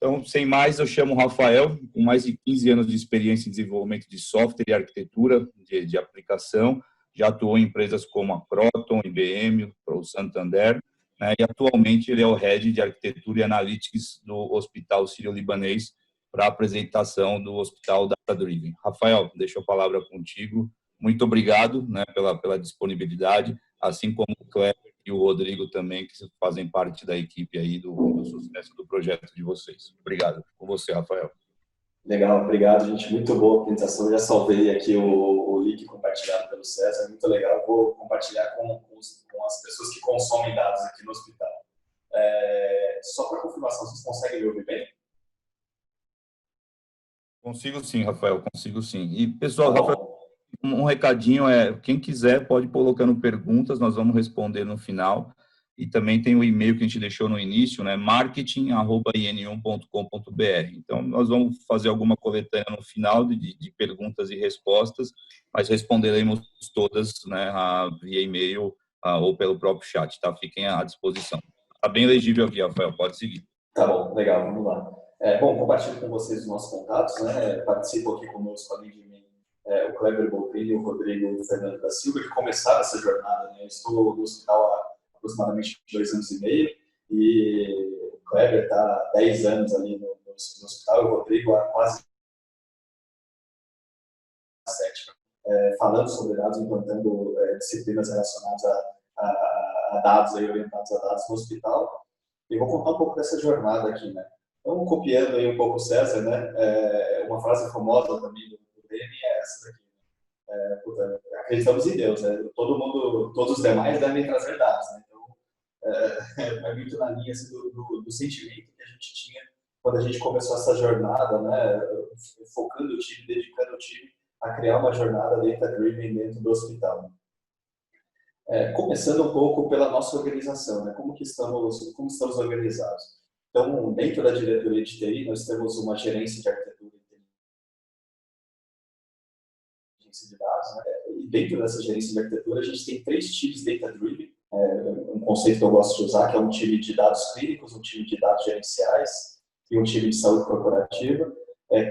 Então, sem mais, eu chamo o Rafael, com mais de 15 anos de experiência em desenvolvimento de software e arquitetura de aplicação. Já atuou em empresas como a Croton, IBM, o Santander, né? E atualmente ele é o Head de Arquitetura e Analytics do Hospital Sírio-Libanês para a apresentação do Hospital Data Driven. Rafael, deixo a palavra contigo. Muito obrigado, né, pela disponibilidade, assim como o Kleber e o Rodrigo também, que fazem parte da equipe aí do sucesso do projeto de vocês. Obrigado. Com você, Rafael. Legal, obrigado, gente. Muito boa a apresentação. Já salvei aqui o link compartilhado pelo César. Muito legal. Vou compartilhar com as pessoas que consomem dados aqui no hospital. Só para confirmação, vocês conseguem me ouvir bem? Consigo sim, Rafael, consigo sim. E, pessoal, Tá Rafael, um recadinho quem quiser pode ir colocando perguntas, nós vamos responder no final. E também tem o e-mail que a gente deixou no início, né, marketing@in1.com.br. Então, nós vamos fazer alguma coletânea no final de perguntas e respostas, mas responderemos todas, né, via e-mail ou pelo próprio chat, tá? Fiquem à disposição. Está bem legível aqui, Rafael, pode seguir. Tá bom, legal, vamos lá. Bom, compartilho com vocês os nossos contatos, né? Participam aqui conosco, além de mim, o Kleber Boldrini e o Rodrigo Fernando da Silva, que começaram essa jornada, né? Eu estou no hospital há aproximadamente 2 anos e meio, e o Kleber está há 10 anos ali no hospital, e o Rodrigo há quase 7, falando sobre dados, implantando disciplinas relacionadas a dados, aí, orientados a dados no hospital. E vou contar um pouco dessa jornada aqui, né? Então, copiando aí um pouco o César, né? Uma frase famosa também do Demi é essa daqui. Acreditamos em Deus, né? Todos os demais devem trazer dados, né? Então, é muito na linha assim, do sentimento que a gente tinha quando a gente começou essa jornada, né? Focando o time, dedicando o time a criar uma jornada data-driven dentro do hospital. Começando um pouco pela nossa organização, né? Como estamos organizados? Então, dentro da diretoria de TI, nós temos uma gerência de arquitetura e inteligência de dados, né? E dentro dessa gerência de arquitetura, a gente tem 3 times data-driven, um conceito que eu gosto de usar, que é um time de dados clínicos, um time de dados gerenciais e um time de saúde corporativa.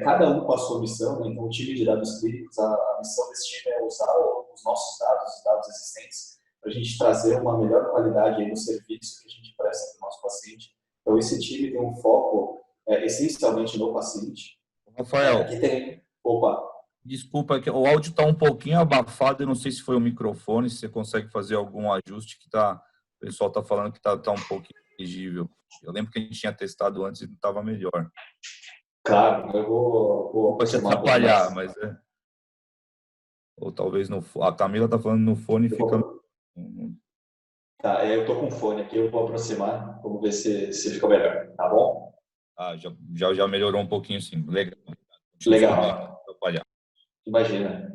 Cada um com a sua missão, né? Então, o time de dados clínicos, a missão desse time é usar os nossos dados, os dados existentes, para a gente trazer uma melhor qualidade aí no serviço que a gente presta para o nosso paciente. Então, esse time tem um foco essencialmente no paciente. Rafael, aqui tem... Opa! Desculpa, que o áudio está um pouquinho abafado, eu não sei se foi o microfone, se você consegue fazer algum ajuste, que o pessoal está falando que está um pouquinho elegível. Eu lembro que a gente tinha testado antes e não estava melhor. Claro, eu vou pode te atrapalhar, mas ou talvez a Camila está falando no fone e fica... Tá, eu estou com fone aqui, eu vou aproximar, vamos ver se fica melhor, tá bom? Já melhorou um pouquinho, sim. Legal. Legal. Imagina.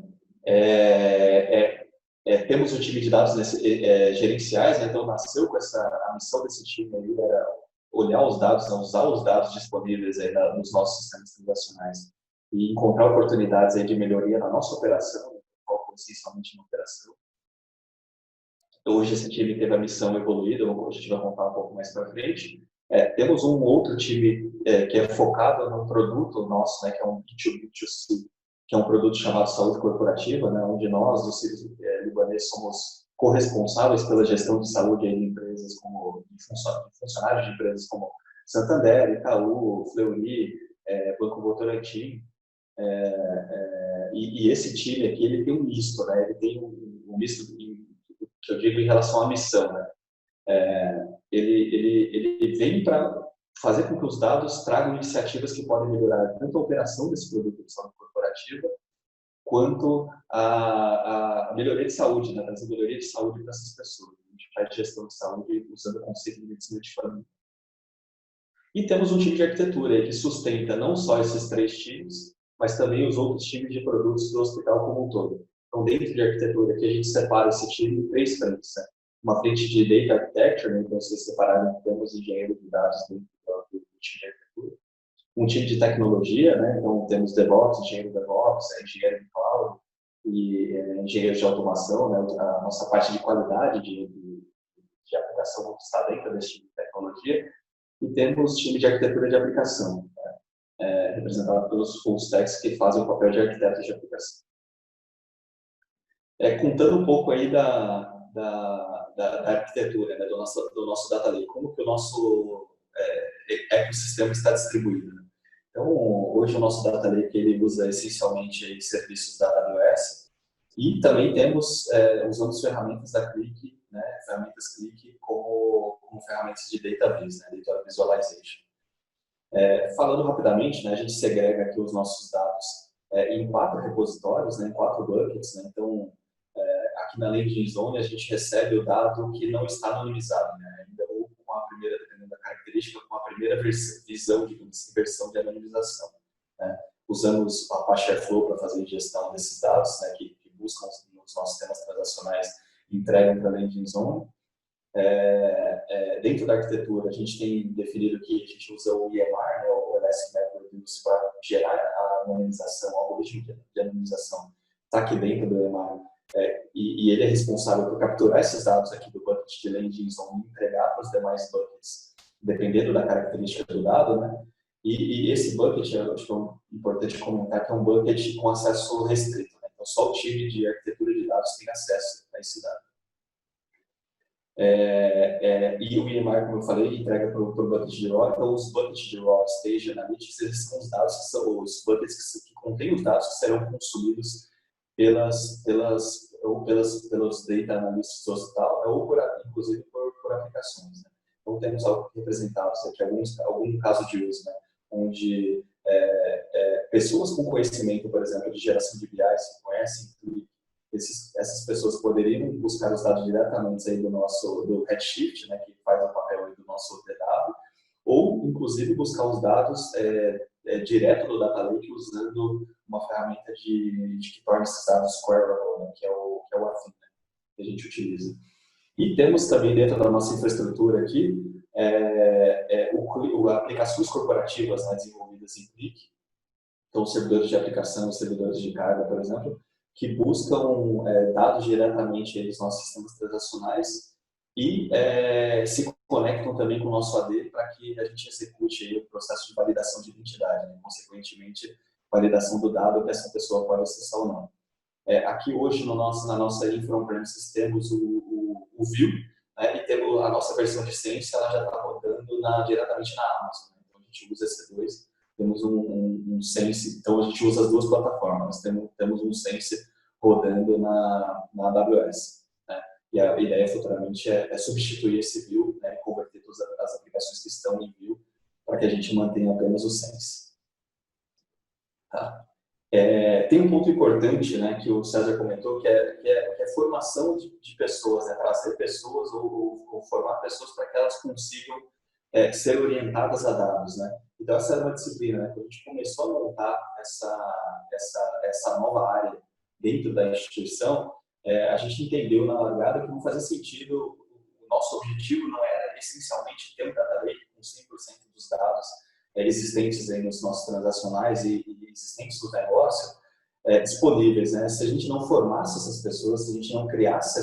Temos um time de dados gerenciais, né? Então nasceu com a missão desse time aí era olhar os dados, usar os dados disponíveis aí nos nossos sistemas transacionais e encontrar oportunidades aí de melhoria na nossa operação, foco essencialmente na operação. Hoje esse time teve a missão evoluída, a gente vai contar um pouco mais para frente. Temos um outro time que é focado num produto nosso, né, que é um B2B2C, que é um produto chamado Saúde Corporativa, né, onde nós, do Sírio-Libanês, somos corresponsáveis pela gestão de saúde de empresas de funcionários de empresas como Santander, Itaú, Fleury, Banco Votorantim. E esse time aqui, ele tem um misto, né? Ele tem um misto que eu digo em relação à missão, né? Ele vem para fazer com que os dados tragam iniciativas que podem melhorar tanto a operação desse produto de saúde corporativa, quanto a melhoria de saúde, né? Trazer melhoria de saúde para essas pessoas. A gente faz gestão de saúde usando o conceito de medicina de família. E temos um time de arquitetura aí que sustenta não só esses 3 times, mas também os outros times de produtos do hospital como um todo. Então, dentro de arquitetura, aqui a gente separa esse time em 3 frentes, né? Uma frente de Data Architecture, né? Então, vocês separaram, temos engenheiro de dados dentro do time de arquitetura. Um time de tecnologia, né? Então, temos DevOps, engenheiro de DevOps, engenheiro de Cloud e engenheiro de automação, né? A nossa parte de qualidade de aplicação está dentro desse time de tecnologia. E temos time de arquitetura de aplicação, representado pelos full stacks que fazem o papel de arquitetos de aplicação. Contando um pouco aí da arquitetura, né, do nosso data lake, como que o nosso ecossistema está distribuído. Né? Então, hoje o nosso data lake ele usa essencialmente aí, serviços da AWS e também usamos ferramentas da Qlik, né, ferramentas Qlik como ferramentas de database, né, data visualization. Falando rapidamente, né, a gente segrega aqui os nossos dados em 4 repositórios, né, em 4 buckets. Né, então, aqui na Landing Zone, a gente recebe o dado que não está anonimizado, né, ainda ou com a primeira, dependendo da característica, com a primeira versão de anonimização. Né. Usamos a Apache Airflow para fazer a ingestão desses dados, né, que buscam nos nossos sistemas transacionais e entregam para a Landing Zone. Dentro da arquitetura, a gente tem definido que a gente usa o EMR, né, o Elastic Map Reduce, para gerar a anonimização, o algoritmo de anonimização está aqui dentro do EMR, e ele é responsável por capturar esses dados aqui do bucket de Landing Zone e entregar para os demais buckets, dependendo da característica do dado, né? E esse bucket, eu acho que é importante comentar que é um bucket com acesso restrito, né? Então, só o time de arquitetura de dados tem acesso a esse dado. E o EMR, como eu falei, entrega para o bucket de RAW. Então, os buckets de RAW Stage Analytics, eles são os dados que são os buckets que contêm os dados que serão consumidos pelos data analysts ou inclusive por aplicações. Né? Então, temos representados aqui algum caso de uso, né? Onde pessoas com conhecimento, por exemplo, de geração de BI, se conhecem, essas pessoas poderiam buscar os dados diretamente aí do Redshift, né, que faz o papel aí do nosso DW, ou, inclusive, buscar os dados direto do Data Lake usando uma ferramenta que torna esses dados queryable, né, que é o Athena, que a gente utiliza. E temos também dentro da nossa infraestrutura aqui aplicações corporativas, né, desenvolvidas em Qlik, então servidores de aplicação, servidores de carga, por exemplo, que buscam dados diretamente dos nossos sistemas transacionais e se conectam também com o nosso AD para que a gente execute aí o processo de validação de identidade, né? Consequentemente, validação do dado que essa pessoa pode acessar ou não. Aqui hoje, na nossa infra on-premises, temos o View, né? E temos a nossa versão de Sense, ela já está rodando diretamente na Amazon. Né? Então, a gente usa EC2, temos um Sense, então a gente usa as duas plataformas, temos um Sense rodando na AWS. Né? E a ideia futuramente é substituir esse View, né, e converter todas as aplicações que estão em View para que a gente mantenha apenas o Sense. Tá? Tem um ponto importante, né, que o César comentou, que é formação de pessoas, né, trazer pessoas ou formar pessoas para que elas consigam ser orientadas a dados. Né? Então, essa era uma disciplina. Né? Quando a gente começou a montar essa nova área dentro da instituição, a gente entendeu na largada que não fazia sentido, o nosso objetivo não era essencialmente ter um data lake com 100% dos dados existentes aí nos nossos transacionais e existentes no negócio disponíveis. Né? Se a gente não formasse essas pessoas, se a gente não criasse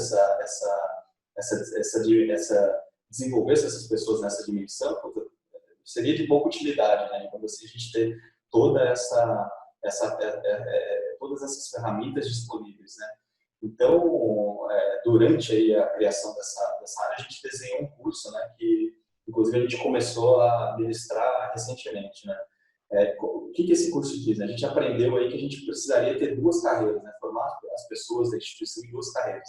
desenvolvesse essas pessoas nessa dimensão, seria de pouca utilidade, né? Quando assim, a gente ter todas essas ferramentas disponíveis, né? Então, durante aí a criação dessa área, a gente desenhou um curso, né? Que, inclusive, a gente começou a ministrar recentemente, né? O que esse curso diz? A gente aprendeu aí que a gente precisaria ter 2 carreiras, né? Formar as pessoas da instituição em 2 carreiras,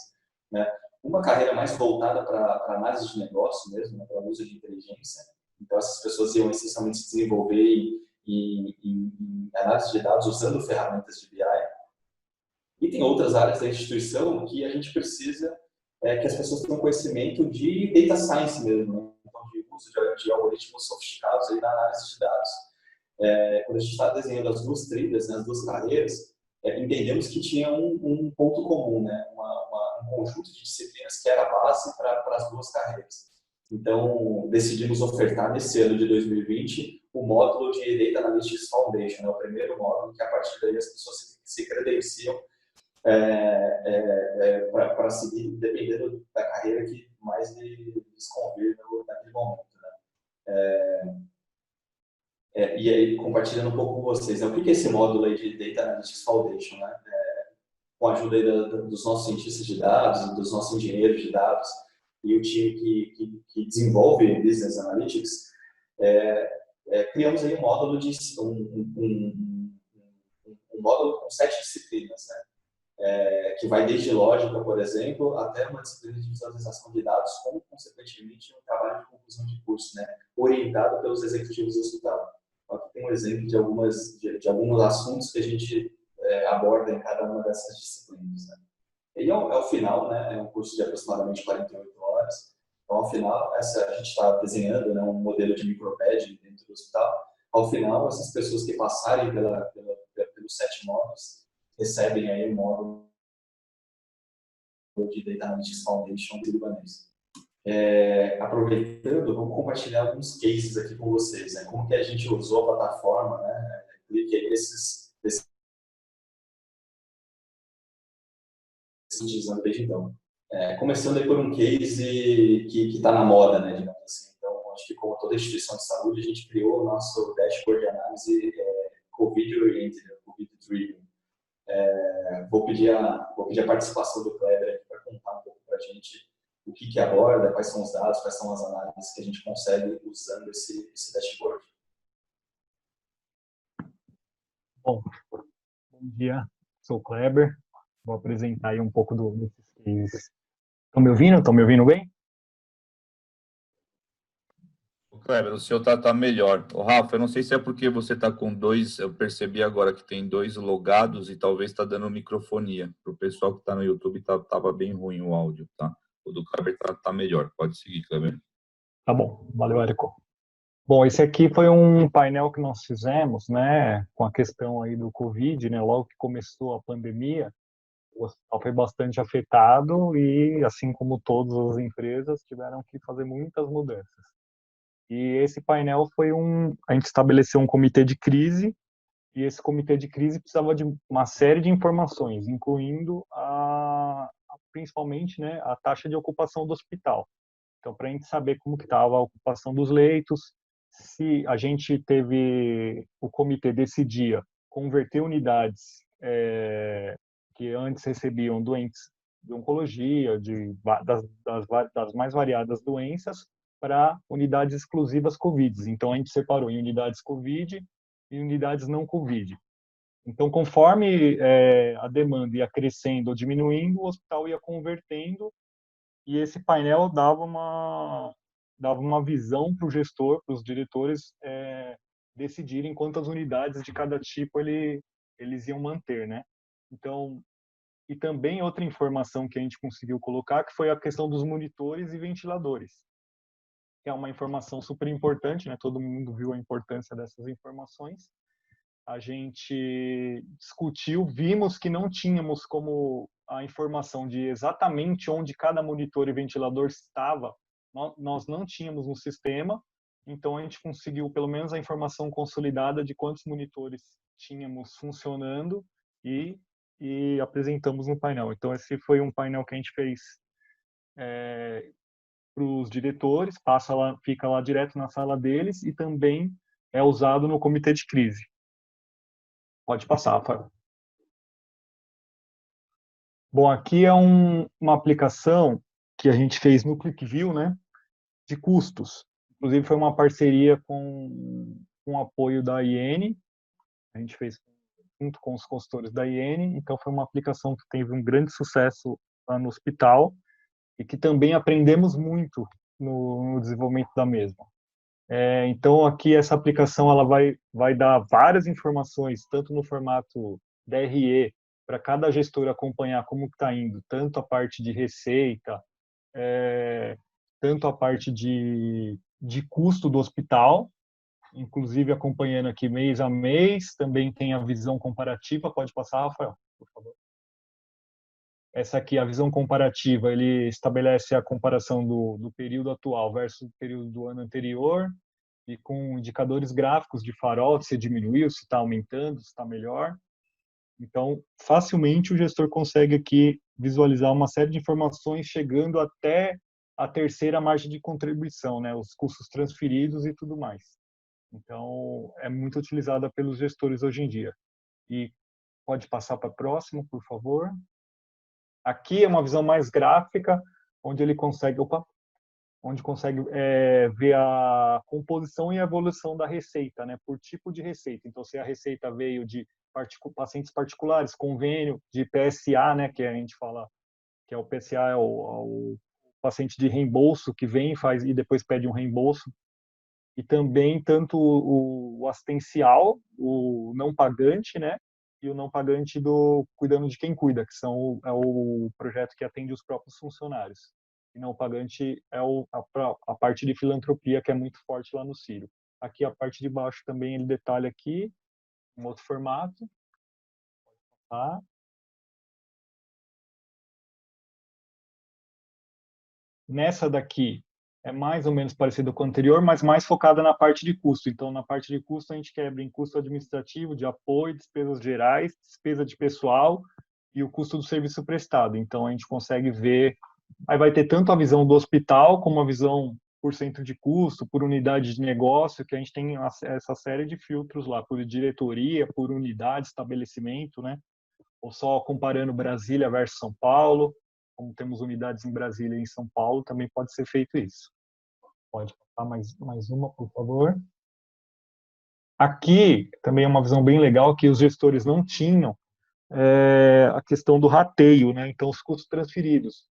né? Uma carreira mais voltada para análise de negócio mesmo, né? Para uso de inteligência. Então, essas pessoas iam essencialmente se desenvolver em análise de dados usando ferramentas de BI. E tem outras áreas da instituição que a gente precisa que as pessoas tenham conhecimento de data science mesmo, né? Então, de uso de algoritmos sofisticados aí na análise de dados. Quando a gente está desenhando as 2 trilhas, né, as 2 carreiras, entendemos que tinha um ponto comum, né? Um conjunto de disciplinas que era a base para as 2 carreiras. Então, decidimos ofertar nesse ano de 2020 o módulo de Data Analytics Foundation, né? O primeiro módulo que a partir daí as pessoas se credenciam para seguir, dependendo da carreira que mais lhes convir naquele momento. Né? e aí compartilhando um pouco com vocês, né? O que é esse módulo aí de Data Analytics Foundation, né? Com a ajuda aí dos nossos cientistas de dados, dos nossos engenheiros de dados e o time que desenvolve Business Analytics, criamos aí um módulo um módulo com 7 disciplinas, né? Que vai desde lógica, por exemplo, até uma disciplina de visualização de dados, como, consequentemente, um trabalho de conclusão de curso, né? Orientado pelos executivos do hospital. Então, aqui tem um exemplo de alguns assuntos que a gente aborda em cada uma dessas disciplinas, né? E ao final, né, é um curso de aproximadamente 48 horas. Então, ao final, a gente está desenhando, né, um modelo de micropédia dentro do hospital. Ao final, essas pessoas que passarem pelos 7 módulos recebem aí um módulo de Data Analytics Foundation do Libanês. Aproveitando, vamos compartilhar alguns cases aqui com vocês, né? Como que a gente usou a plataforma, né? Utilizando desde então. Começando aí por um case que está na moda, né, digamos assim. Então, acho que como toda instituição de saúde, a gente criou o nosso dashboard de análise COVID-oriented, COVID-driven. Vou pedir a participação do Kleber aqui para contar um pouco para a gente o que aborda, quais são os dados, quais são as análises que a gente consegue usando esse dashboard. Bom dia, sou o Kleber. Vou apresentar aí um pouco desses cases. Estão me ouvindo? Estão me ouvindo bem? Kleber, o seu tá melhor. O Rafa, eu não sei se é porque você tá com dois, eu percebi agora que tem 2 logados e talvez está dando microfonia. Para o pessoal que está no YouTube tava bem ruim o áudio, tá? O do Kleber tá melhor. Pode seguir, Kleber. Tá bom, valeu, Érico. Bom, esse aqui foi um painel que nós fizemos, né, com a questão aí do Covid, né, logo que começou a pandemia, o hospital foi bastante afetado e, assim como todas as empresas, tiveram que fazer muitas mudanças. E esse painel foi a gente estabeleceu um comitê de crise, e esse comitê de crise precisava de uma série de informações, incluindo principalmente, né, a taxa de ocupação do hospital. Então, para a gente saber como que estava a ocupação dos leitos, se a gente o comitê decidia converter unidades que antes recebiam doentes de oncologia, das mais variadas doenças, para unidades exclusivas Covid. Então, a gente separou em unidades Covid e unidades não Covid. Então, conforme a demanda ia crescendo ou diminuindo, o hospital ia convertendo, e esse painel dava uma visão para o gestor, para os diretores decidirem quantas unidades de cada tipo eles iam manter, né? Então, e também outra informação que a gente conseguiu colocar, que foi a questão dos monitores e ventiladores, que é uma informação super importante, né? Todo mundo viu a importância dessas informações. A gente discutiu, vimos que não tínhamos como a informação de exatamente onde cada monitor e ventilador estava, nós não tínhamos no sistema, então a gente conseguiu pelo menos a informação consolidada de quantos monitores tínhamos funcionando e apresentamos no painel. Então esse foi um painel que a gente fez para os diretores, fica lá direto na sala deles e também é usado no comitê de crise. Pode passar, Rafael. Bom, aqui é uma aplicação que a gente fez no QlikView, né, de custos. Inclusive foi uma parceria com o apoio da IN, a gente fez junto com os consultores da IN, então foi uma aplicação que teve um grande sucesso lá no hospital e que também aprendemos muito no desenvolvimento da mesma. Então aqui essa aplicação ela vai dar várias informações, tanto no formato DRE, para cada gestor acompanhar como está indo, tanto a parte de receita, tanto a parte de custo do hospital, inclusive acompanhando aqui mês a mês, também tem a visão comparativa, pode passar, Rafael, por favor. Essa aqui, a visão comparativa, ele estabelece a comparação do período atual versus o período do ano anterior, e com indicadores gráficos de farol, se diminuiu, se está aumentando, se está melhor. Então, facilmente o gestor consegue aqui visualizar uma série de informações chegando até a terceira margem de contribuição, né, os custos transferidos e tudo mais. Então, é muito utilizada pelos gestores hoje em dia. E pode passar para a próxima, por favor. Aqui é uma visão mais gráfica, onde ele consegue, ver a composição e a evolução da receita, né, por tipo de receita. Então, se a receita veio de pacientes particulares, convênio de PSA, né, que a gente fala que é o PSA, é o paciente de reembolso que vem faz e depois pede um reembolso, e também tanto o assistencial, o não pagante, né, e o não pagante do Cuidando de Quem Cuida, que é o projeto que atende os próprios funcionários. E não pagante é a parte de filantropia, que é muito forte lá no Ciro. Aqui a parte de baixo também ele detalha aqui, um outro formato. Tá? Nessa daqui é mais ou menos parecido com o anterior, mas mais focada na parte de custo. Então, na parte de custo, a gente quebra em custo administrativo, de apoio, despesas gerais, despesa de pessoal e o custo do serviço prestado. Então, a gente consegue ver. Aí vai ter tanto a visão do hospital, como a visão por cento de custo, por unidade de negócio, que a gente tem essa série de filtros lá, por diretoria, por unidade, estabelecimento, né? Ou só comparando Brasília versus São Paulo, como temos unidades em Brasília e em São Paulo, também pode ser feito isso. Pode passar mais uma, por favor. Aqui também é uma visão bem legal que os gestores não tinham, a questão do rateio, né? Então, os custos transferidos.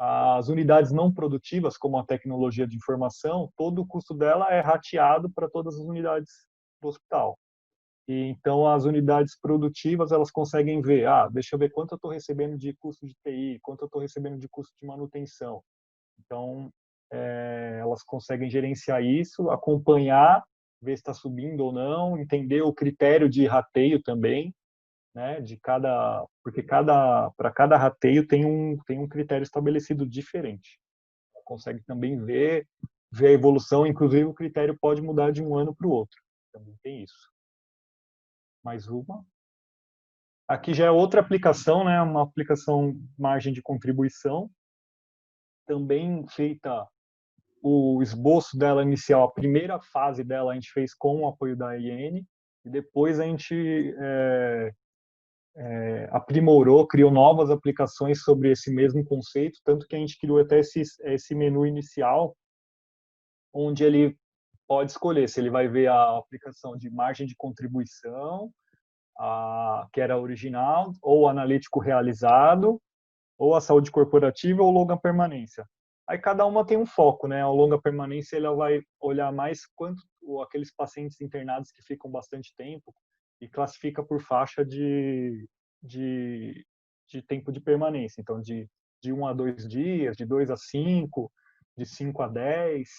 As unidades não produtivas, como a tecnologia de informação, todo o custo dela é rateado para todas as unidades do hospital. E, então, as unidades produtivas, elas conseguem ver, deixa eu ver quanto eu estou recebendo de custo de TI, quanto eu estou recebendo de custo de manutenção. Então, elas conseguem gerenciar isso, acompanhar, ver se está subindo ou não, entender o critério de rateio também, né, porque para cada rateio tem um critério estabelecido diferente. Consegue também ver a evolução, inclusive o critério pode mudar de um ano para o outro. Também tem isso. Mais uma. Aqui já é outra aplicação, né, uma aplicação margem de contribuição, também feita o esboço dela inicial, a primeira fase dela a gente fez com o apoio da IN, e depois a gente aprimorou, criou novas aplicações sobre esse mesmo conceito, tanto que a gente criou até esse menu inicial, onde ele pode escolher se ele vai ver a aplicação de margem de contribuição, que era original, ou analítico realizado, ou a saúde corporativa ou longa permanência. Aí cada uma tem um foco, né? A longa permanência ela vai olhar mais quanto aqueles pacientes internados que ficam bastante tempo e classifica por faixa de tempo de permanência. Então, de 1 a 2 dias, de 2 a 5, de 5 a 10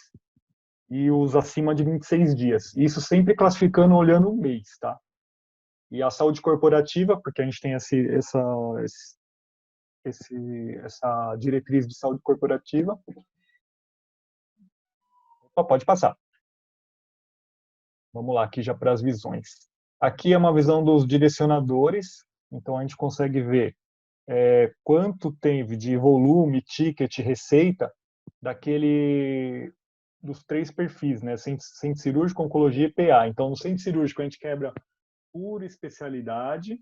e os acima de 26 dias. Isso sempre classificando olhando o mês, tá? E a saúde corporativa, porque a gente tem essa diretriz de saúde corporativa. Pode passar. Vamos lá, aqui já para as visões. Aqui é uma visão dos direcionadores, então a gente consegue ver quanto teve de volume, ticket, receita dos 3 perfis, né? Centro cirúrgico, oncologia e PA. Então, no centro cirúrgico a gente quebra por especialidade,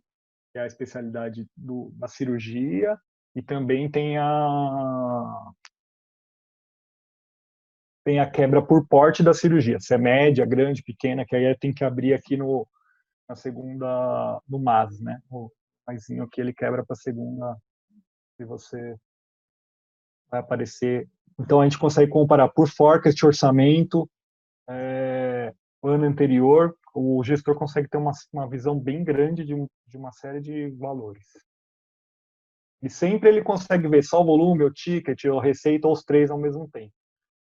que é a especialidade da cirurgia, e também tem a quebra por porte da cirurgia, se é média, grande, pequena, que aí tem que abrir aqui na segunda, no MAS, né? O maisinho aqui ele quebra para a segunda, e você vai aparecer. Então a gente consegue comparar por forecast, orçamento, ano anterior, o gestor consegue ter uma visão bem grande de uma série de valores. E sempre ele consegue ver só o volume, o ticket, a receita, ou os 3 ao mesmo tempo.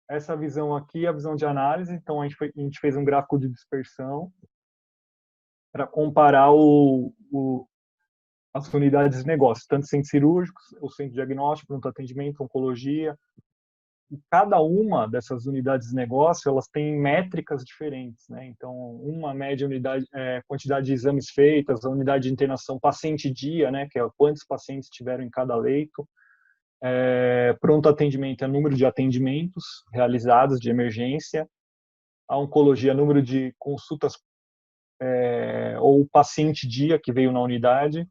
Essa visão aqui é a visão de análise, então a gente fez um gráfico de dispersão para comparar as unidades de negócio, tanto centros cirúrgicos, o centro diagnóstico, pronto atendimento, oncologia. E cada uma dessas unidades de negócio, elas têm métricas diferentes, né? Então, uma média unidade, quantidade de exames feitas, a unidade de internação paciente dia, né? Que é quantos pacientes tiveram em cada leito. Pronto atendimento é número de atendimentos realizados de emergência. a oncologia, número de consultas ou paciente dia que veio na unidade,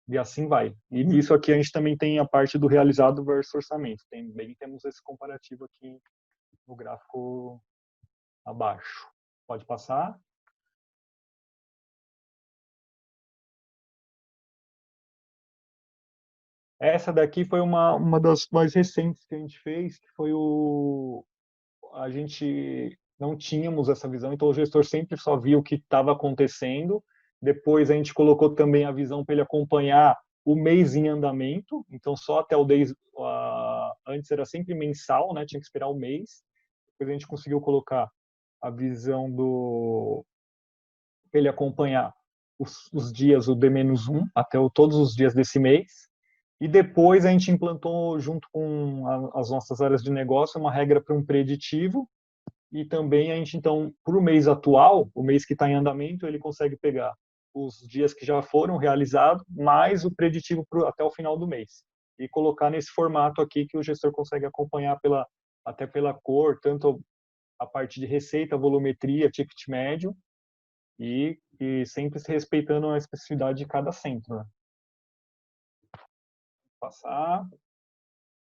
e assim vai. E nisso aqui a gente também tem a parte do realizado versus orçamento. Também temos esse comparativo aqui no gráfico abaixo. Pode passar. Essa daqui foi uma das mais recentes que a gente fez, que foi a gente não tínhamos essa visão, então o gestor sempre só via o que estava acontecendo. Depois a gente colocou também a visão para ele acompanhar o mês em andamento, então só até o 10, antes era sempre mensal, né? Tinha que esperar o mês. Depois a gente conseguiu colocar a visão para ele acompanhar os dias, o D-1, até todos os dias desse mês. E depois a gente implantou, junto com as nossas áreas de negócio, uma regra para um preditivo. E também a gente, então, para o mês atual, o mês que está em andamento, ele consegue pegar os dias que já foram realizados, mais o preditivo até o final do mês. E colocar nesse formato aqui que o gestor consegue acompanhar até pela cor, tanto a parte de receita, volumetria, ticket médio, e sempre se respeitando a especificidade de cada centro. Né? Vou passar.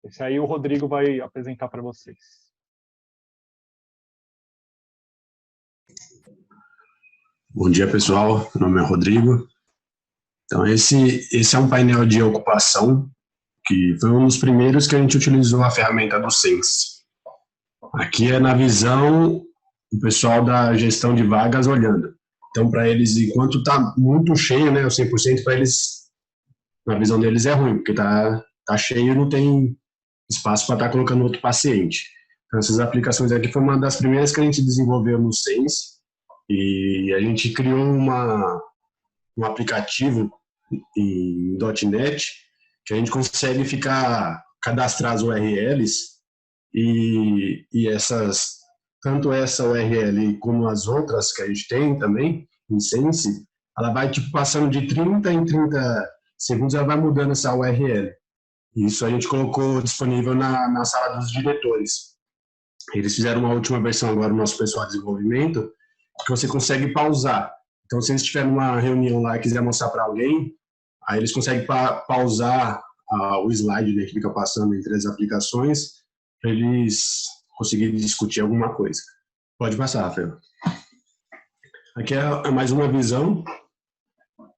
Esse aí o Rodrigo vai apresentar para vocês. Bom dia, pessoal. Meu nome é Rodrigo. Então, esse é um painel de ocupação, que foi um dos primeiros que a gente utilizou a ferramenta do Sense. Aqui é na visão do pessoal da gestão de vagas olhando. Então, para eles, enquanto está muito cheio, né, o 100%, para eles, na visão deles é ruim, porque está cheio e não tem espaço para estar colocando outro paciente. Então, essas aplicações aqui foi uma das primeiras que a gente desenvolveu no Sense, e a gente criou um aplicativo em .NET que a gente consegue cadastrar as URLs e tanto essa URL como as outras que a gente tem também em Sense, ela vai passando de 30 em 30 segundos, ela vai mudando essa URL. Isso a gente colocou disponível na sala dos diretores. Eles fizeram uma última versão agora, o nosso pessoal de desenvolvimento, que você consegue pausar. Então, se eles estiverem numa reunião lá e quiser mostrar para alguém, aí eles conseguem pausar o slide, né, que fica passando entre as aplicações, para eles conseguirem discutir alguma coisa. Pode passar, Rafael. Aqui é mais uma visão,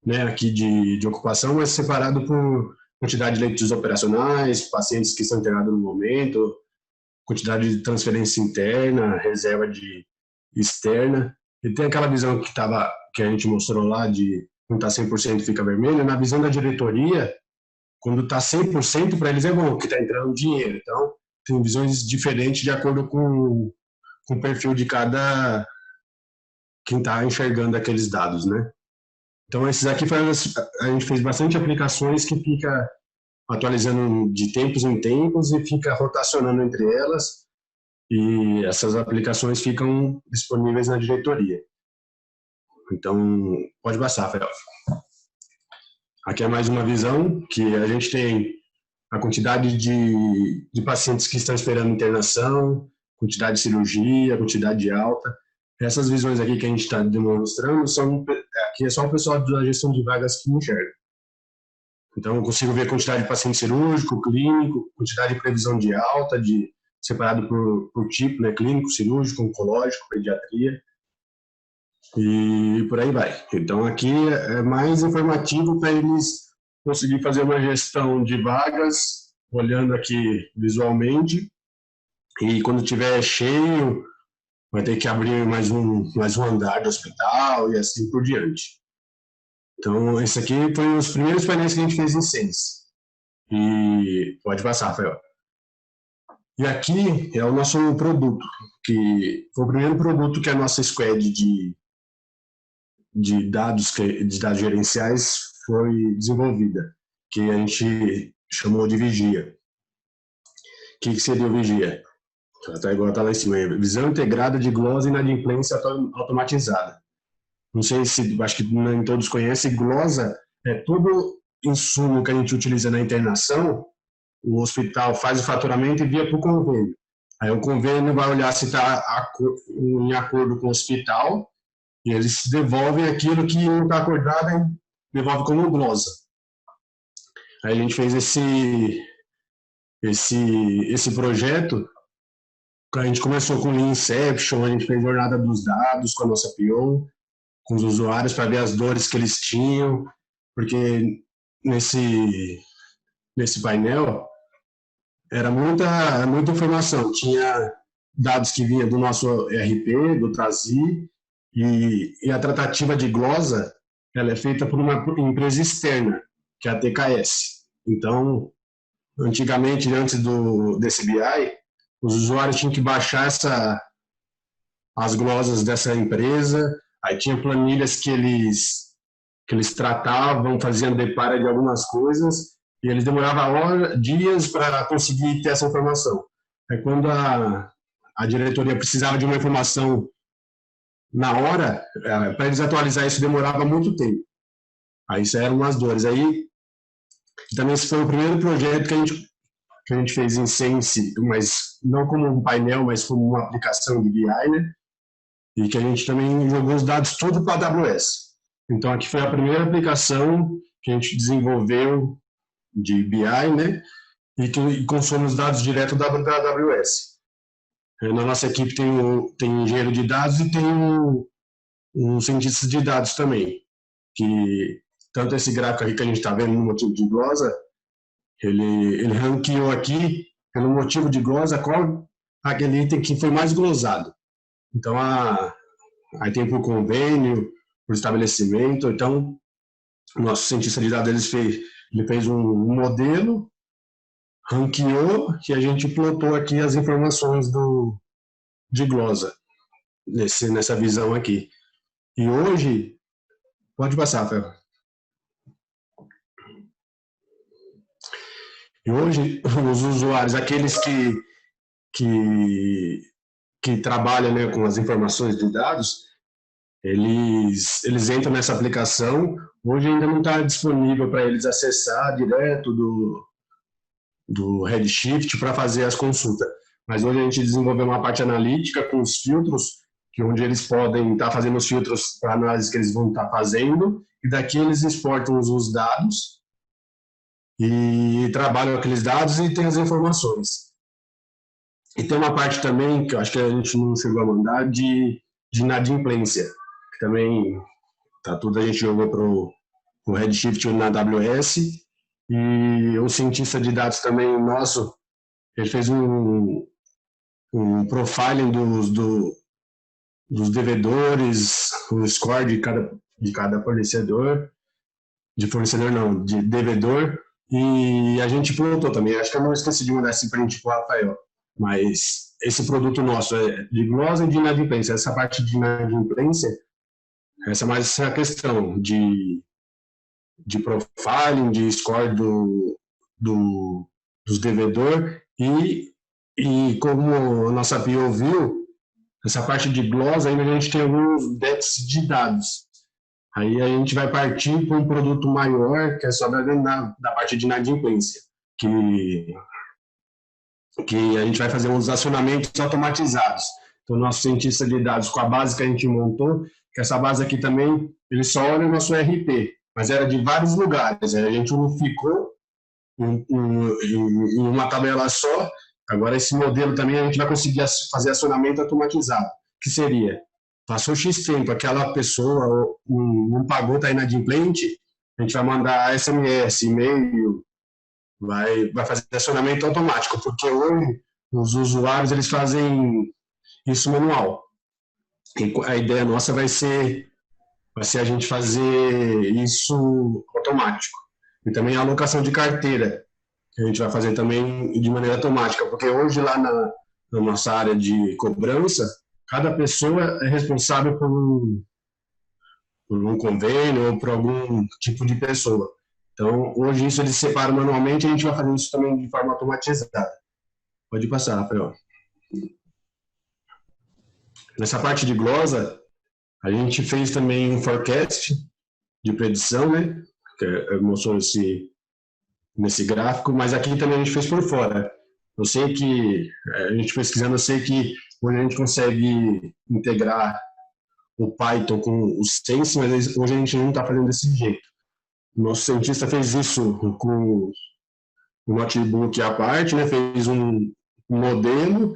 né, aqui de ocupação, mas separado por quantidade de leitos operacionais, pacientes que estão internados no momento, quantidade de transferência interna, reserva externa. E tem aquela visão que a gente mostrou lá de não estar 100% fica vermelho. Na visão da diretoria, quando está 100%, para eles é bom, porque está entrando dinheiro. Então, tem visões diferentes de acordo com o perfil de quem está enxergando aqueles dados, né? Então, esses aqui a gente fez bastante aplicações que fica atualizando de tempos em tempos e fica rotacionando entre elas, e essas aplicações ficam disponíveis na diretoria. Então, pode passar, Rafael. Aqui é mais uma visão que a gente tem a quantidade de pacientes que estão esperando internação, quantidade de cirurgia, quantidade de alta. Essas visões aqui que a gente está demonstrando aqui é só o pessoal da gestão de vagas que enxerga. Então, eu consigo ver a quantidade de paciente cirúrgico, clínico, quantidade de previsão de alta, separado por tipo, né, clínico, cirúrgico, oncológico, pediatria, e por aí vai. Então, aqui é mais informativo para eles conseguirem fazer uma gestão de vagas, olhando aqui visualmente, e quando tiver cheio, vai ter que abrir mais um andar do hospital e assim por diante. Então, esse aqui foi os primeiros painéis que a gente fez em Sense. E pode passar, Rafael. E aqui é o nosso produto, que foi o primeiro produto que a nossa squad de dados gerenciais foi desenvolvida, que a gente chamou de Vigia. O que seria o Vigia? Está igual, está lá em cima. Visão integrada de glosa e inadimplência automatizada. Não sei se, acho que nem todos conhecem, glosa é todo insumo que a gente utiliza na internação, o hospital faz o faturamento e envia para o convênio. Aí o convênio vai olhar se está em acordo com o hospital e eles devolvem aquilo que não está acordado e devolve como glosa. Aí a gente fez esse projeto. A gente começou com o Lean Inception, a gente fez jornada dos dados com a nossa PO, com os usuários para ver as dores que eles tinham, porque nesse painel era muita informação. Tinha dados que vinham do nosso ERP, do Trazi, e a tratativa de glosa ela é feita por uma empresa externa, que é a TKS. Então, antigamente, antes desse BI, os usuários tinham que baixar as glosas dessa empresa, aí tinha planilhas que eles tratavam, faziam depara de algumas coisas, e eles demoravam dias para conseguir ter essa informação. Aí quando a diretoria precisava de uma informação na hora, para eles atualizar isso demorava muito tempo. Aí isso eram umas dores. Aí também esse foi o primeiro projeto que a gente fez em Sense, mas não como um painel, mas como uma aplicação de BI, né? E que a gente também jogou os dados tudo para a AWS. Então aqui foi a primeira aplicação que a gente desenvolveu de BI, né? E consome os dados direto da AWS. Na nossa equipe tem engenheiro de dados e tem um cientista de dados também, que tanto esse gráfico aqui que a gente está vendo no motivo de glosa, ele ranqueou aqui, pelo motivo de glosa, qual aquele item que foi mais glosado. Então, aí tem por convênio, por estabelecimento. Então, o nosso cientista de dados ele fez um modelo, ranqueou, e a gente plotou aqui as informações de glosa, nessa visão aqui. E hoje, pode passar, Fel. E hoje, os usuários, aqueles que trabalham, né, com as informações de dados, eles entram nessa aplicação. Hoje ainda não está disponível para eles acessar direto do Redshift para fazer as consultas. Mas hoje a gente desenvolveu uma parte analítica com os filtros, onde eles podem estar fazendo os filtros para análise que eles vão estar fazendo, e daqui eles exportam os dados e trabalham aqueles dados e tem as informações. E tem uma parte também, que eu acho que a gente não chegou a mandar, de inadimplência, que também tá tudo, a gente jogou para o Redshift na AWS, e o cientista de dados também nosso, ele fez um profiling dos devedores, o score de cada fornecedor, de devedor, e a gente plotou também. Acho que eu não esqueci de mandar esse print para o Rafael, mas esse produto nosso é de glosa e de inadimplência. Essa parte de inadimplência, essa é mais essa questão de profiling, de score dos devedores, e como a nossa PO viu, essa parte de glosa ainda a gente tem alguns déficits de dados. Aí a gente vai partir para um produto maior, que é só da parte de inadimplência, que a gente vai fazer uns acionamentos automatizados. Então, o nosso cientista de dados, com a base que a gente montou, que essa base aqui também, ele só olha o nosso ERP, mas era de vários lugares. A gente unificou em uma tabela só. Agora, esse modelo também a gente vai conseguir fazer acionamento automatizado, que seria, passou X tempo, aquela pessoa não pagou, está inadimplente, a gente vai mandar SMS, e-mail, vai fazer acionamento automático, porque hoje os usuários eles fazem isso manual. E a ideia nossa vai ser a gente fazer isso automático. E também a alocação de carteira, que a gente vai fazer também de maneira automática, porque hoje lá na nossa área de cobrança, cada pessoa é responsável por um convênio ou por algum tipo de pessoa. Então, hoje isso eles separam manualmente, e a gente vai fazer isso também de forma automatizada. Pode passar, Rafael. Nessa parte de glosa, a gente fez também um forecast de predição, né? Que eu mostrou nesse gráfico, mas aqui também a gente fez por fora. Eu sei que, a gente pesquisando, eu sei que hoje a gente consegue integrar o Python com o Sense, mas hoje a gente não está fazendo desse jeito. O nosso cientista fez isso com o notebook à parte, né? Fez um modelo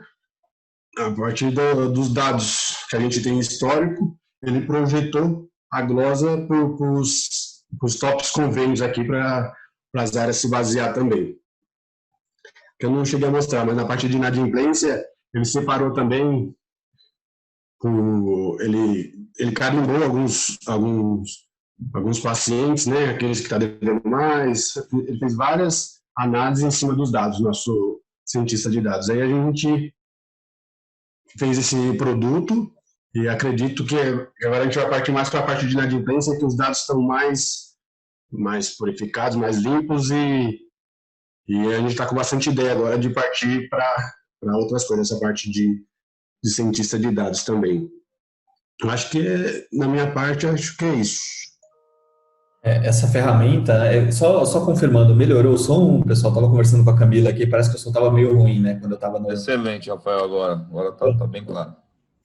a partir dos dados que a gente tem histórico, ele projetou a glosa para os tops convênios aqui para as áreas se basear também. Que eu não cheguei a mostrar, mas na parte de inadimplência, ele separou também, ele carimbou alguns pacientes, né, aqueles que estão devendo mais, ele fez várias análises em cima dos dados, nosso cientista de dados. Aí a gente fez esse produto e acredito que agora a gente vai partir mais para a parte de inadimplência, que os dados estão mais purificados, mais limpos e a gente está com bastante ideia agora de partir para outras coisas, essa parte de cientista de dados também. Eu acho que, na minha parte, acho que é isso. Essa ferramenta, só confirmando, melhorou o som, pessoal? Estava conversando com a Camila aqui, parece que o som estava meio ruim, né? Quando eu estava no... Excelente, Rafael, agora tá bem claro.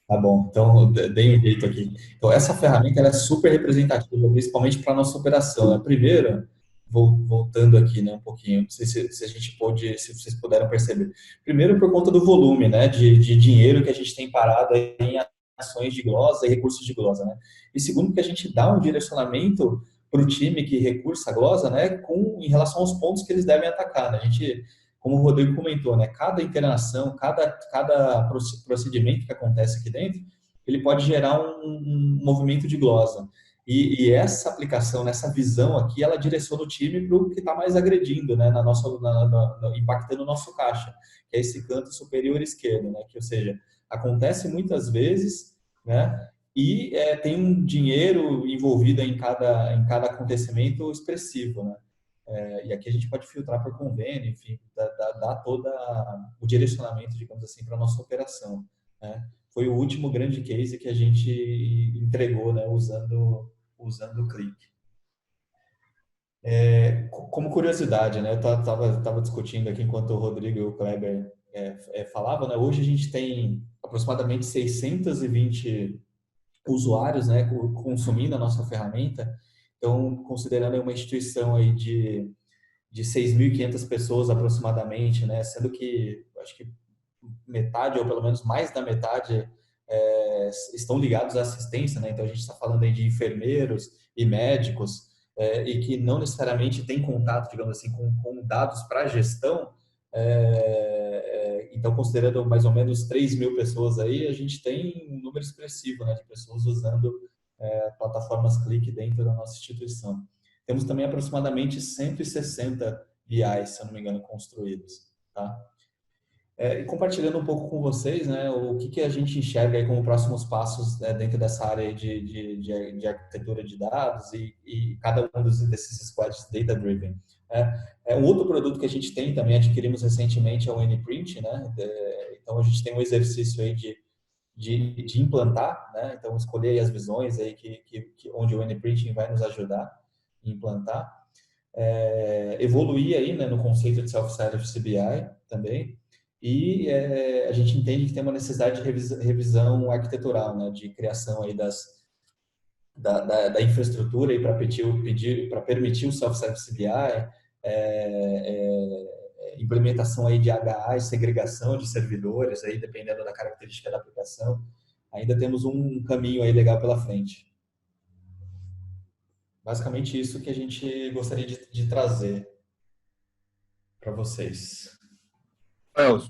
Tá bom, então dei um jeito aqui. Então, essa ferramenta ela é super representativa, principalmente para a nossa operação, né? Primeiro, voltando aqui, né, um pouquinho, não sei se a gente pôde, se vocês puderam perceber. Primeiro, por conta do volume, né, de dinheiro que a gente tem parado aí em ações de glosa e recursos de glosa, né? E segundo, que a gente dá um direcionamento para o time que recursa a glosa, né, em relação aos pontos que eles devem atacar, né? A gente, como o Rodrigo comentou, né, cada internação, cada procedimento que acontece aqui dentro, ele pode gerar um movimento de glosa. E essa aplicação, nessa visão aqui, ela direciona o time para o que está mais agredindo, né, impactando o nosso caixa, que é esse canto superior esquerdo, né, que, ou seja, acontece muitas vezes, né, e tem um dinheiro envolvido em cada acontecimento expressivo, né. E aqui a gente pode filtrar por convênio, enfim, dar todo o direcionamento, digamos assim, para a nossa operação, né. Foi o último grande case que a gente entregou, né, usando o Click. Como curiosidade, né, eu estava discutindo aqui enquanto o Rodrigo e o Kleber falavam, né, hoje a gente tem aproximadamente 620 usuários, né, consumindo a nossa ferramenta. Então, considerando uma instituição aí de 6.500 pessoas aproximadamente, né, sendo que acho que metade, ou pelo menos mais da metade, estão ligados à assistência, né? Então a gente está falando aí de enfermeiros e médicos e que não necessariamente têm contato, digamos assim, com dados para gestão. Então, considerando mais ou menos 3.000 pessoas aí, a gente tem um número expressivo, né, de pessoas usando plataformas Click dentro da nossa instituição. Temos também aproximadamente 160 BIs, se eu não me engano, construídos, tá? E compartilhando um pouco com vocês, né, o que a gente enxerga aí como próximos passos dentro dessa área de arquitetura de dados e cada um desses squads data-driven. Um outro produto que a gente tem, também adquirimos recentemente, é o NPrint, né? Então, a gente tem um exercício aí de implantar, né? Então, escolher aí as visões aí onde o NPrint vai nos ajudar a implantar. Evoluir aí, né, no conceito de Self-Service BI também. E a gente entende que tem uma necessidade de revisão arquitetural, né, de criação aí da infraestrutura para permitir o Self-Service BI, implementação aí de HA e segregação de servidores, aí, dependendo da característica da aplicação. Ainda temos um caminho aí legal pela frente. Basicamente isso que a gente gostaria de trazer para vocês.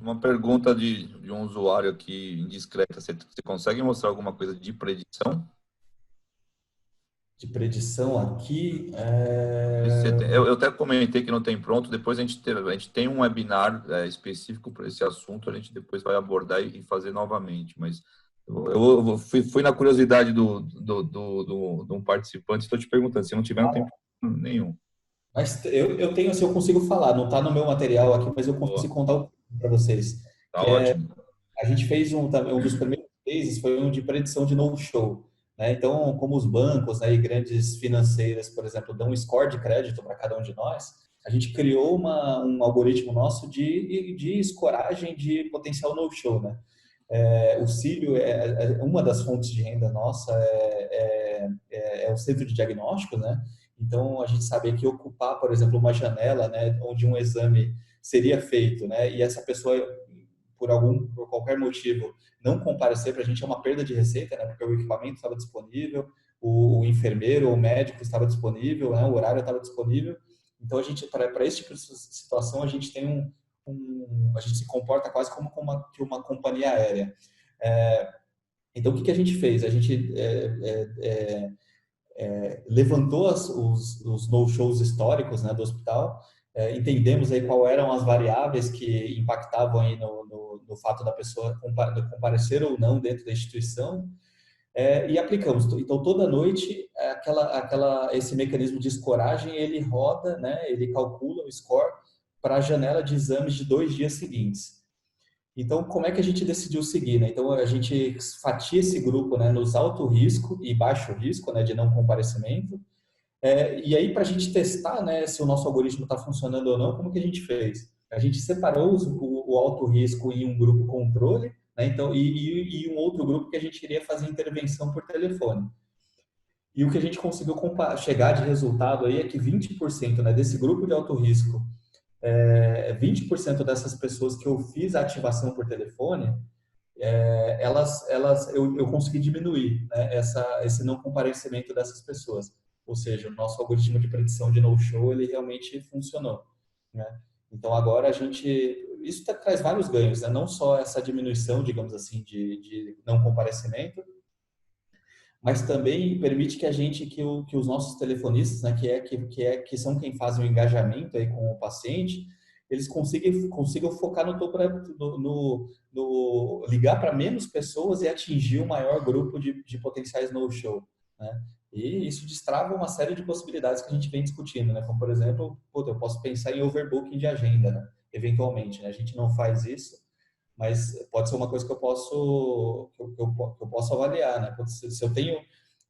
Uma pergunta de um usuário aqui indiscreta. Você consegue mostrar alguma coisa de predição? De predição aqui? Eu até comentei que não tem pronto. Depois a gente tem um webinar específico para esse assunto. A gente depois vai abordar e fazer novamente. Mas eu fui na curiosidade de um participante. Estou te perguntando. Se não tiver, não tem nenhum. Mas eu tenho, assim, eu consigo falar. Não está no meu material aqui, mas eu consigo contar para vocês. Tá ótimo. A gente fez um dos primeiros cases, foi um de predição de no-show, né? Então, como os bancos, né, e grandes financeiras, por exemplo, dão um score de crédito para cada um de nós, a gente criou um algoritmo nosso de escoragem de potencial no-show, né? O Cílio uma das fontes de renda nossa é o centro de diagnóstico, né? Então, a gente sabe que ocupar, por exemplo, uma janela, né, onde um exame seria feito, né, e essa pessoa, por qualquer motivo, não comparecer, para a gente é uma perda de receita, né, porque o equipamento estava disponível, o enfermeiro ou o médico estava disponível, né, o horário estava disponível. Então, para esse tipo de situação, a gente tem a gente se comporta quase como uma companhia aérea. Então, o que a gente fez? A gente levantou os no-shows históricos, né, do hospital, entendemos aí qual eram as variáveis que impactavam aí no fato da pessoa comparecer ou não dentro da instituição, e aplicamos. Então, toda noite, esse mecanismo de escoragem, ele roda, né, ele calcula o score para a janela de exames de 2 dias seguintes. Então, como é que a gente decidiu seguir, né? Então, a gente fatia esse grupo, né, nos alto risco e baixo risco, né, de não comparecimento. E aí, para a gente testar, né, se o nosso algoritmo está funcionando ou não, como que a gente fez? A gente separou o alto risco em um grupo controle, né, então, e um outro grupo que a gente iria fazer intervenção por telefone. E o que a gente conseguiu chegar de resultado aí é que 20%, né, desse grupo de alto risco, 20% dessas pessoas que eu fiz a ativação por telefone, eu consegui diminuir, né, esse não comparecimento dessas pessoas. Ou seja, o nosso algoritmo de predição de no-show, ele realmente funcionou, né? Então, agora isso traz vários ganhos, né? Não só essa diminuição, digamos assim, de não comparecimento, mas também permite que os nossos telefonistas, né, que são quem fazem o engajamento aí com o paciente, eles consigam focar no ligar para menos pessoas e atingir um maior grupo de potenciais no-show, né? E isso destrava uma série de possibilidades que a gente vem discutindo, né? Como, por exemplo, eu posso pensar em overbooking de agenda, né? Eventualmente, né? A gente não faz isso, mas pode ser uma coisa que eu posso avaliar, né? Se eu tenho